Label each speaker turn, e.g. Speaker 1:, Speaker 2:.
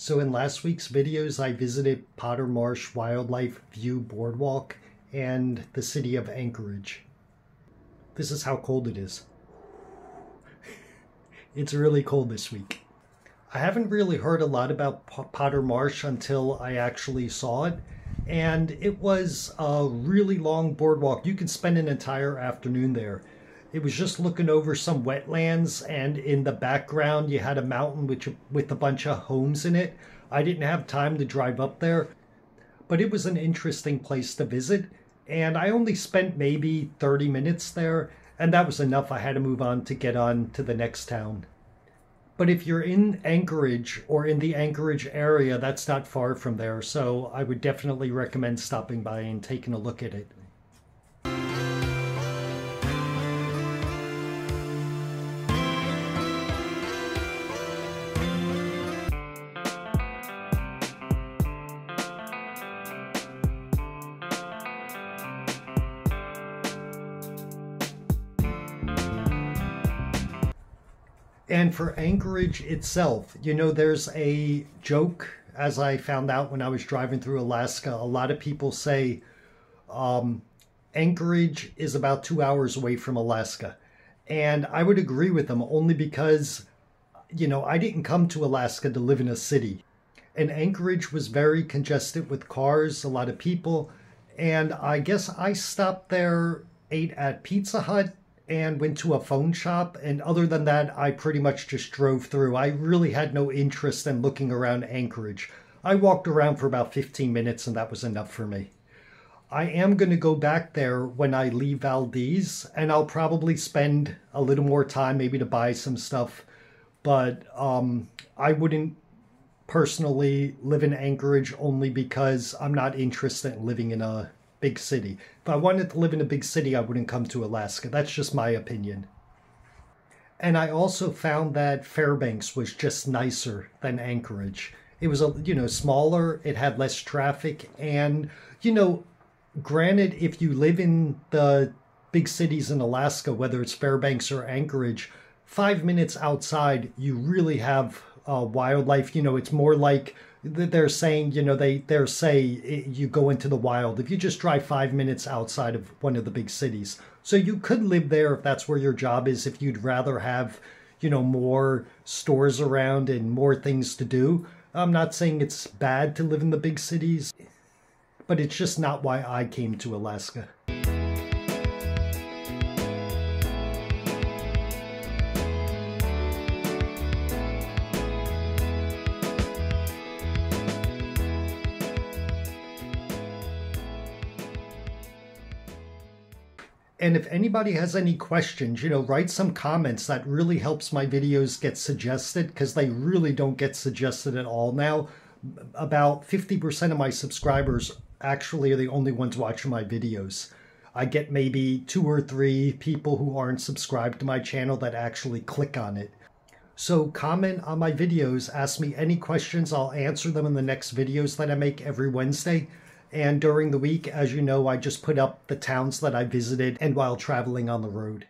Speaker 1: So in last week's videos, I visited Potter Marsh Wildlife View Boardwalk and the city of Anchorage. This is how cold it is. It's really cold this week. I haven't really heard a lot about Potter Marsh until I actually saw it. And it was a really long boardwalk. You could spend an entire afternoon there. It was just looking over some wetlands, and in the background you had a mountain with a bunch of homes in it. I didn't have time to drive up there, but it was an interesting place to visit, and I only spent maybe 30 minutes there, and that was enough. I had to move on to get on to the next town. But if you're in Anchorage or in the Anchorage area, that's not far from there, so I would definitely recommend stopping by and taking a look at it. And for Anchorage itself, you know, there's a joke, as I found out when I was driving through Alaska. A lot of people say Anchorage is about 2 hours away from Alaska. And I would agree with them only because, you know, I didn't come to Alaska to live in a city. And Anchorage was very congested with cars, a lot of people. And I guess I stopped there, ate at Pizza Hut, and went to a phone shop, and other than that, I pretty much just drove through. I really had no interest in looking around Anchorage. I walked around for about 15 minutes, and that was enough for me. I am going to go back there when I leave Valdez, and I'll probably spend a little more time maybe to buy some stuff, but I wouldn't personally live in Anchorage only because I'm not interested in living in a big city. If I wanted to live in a big city, I wouldn't come to Alaska. That's just my opinion. And I also found that Fairbanks was just nicer than Anchorage. It was, smaller, it had less traffic, and, granted, if you live in the big cities in Alaska, whether it's Fairbanks or Anchorage, 5 minutes outside, you really have wildlife. It's more like they're saying, they're say you go into the wild if you just drive 5 minutes outside of one of the big cities. So you could live there if that's where your job is, if you'd rather have, more stores around and more things to do. I'm not saying it's bad to live in the big cities, but it's just not why I came to Alaska. And if anybody has any questions, write some comments. That really helps my videos get suggested, because they really don't get suggested at all now. About 50% of my subscribers actually are the only ones watching my videos. I get maybe 2 or 3 people who aren't subscribed to my channel that actually click on it. So comment on my videos, ask me any questions. I'll answer them in the next videos that I make every Wednesday. And during the week, as you know, I just put up the towns that I visited and while traveling on the road.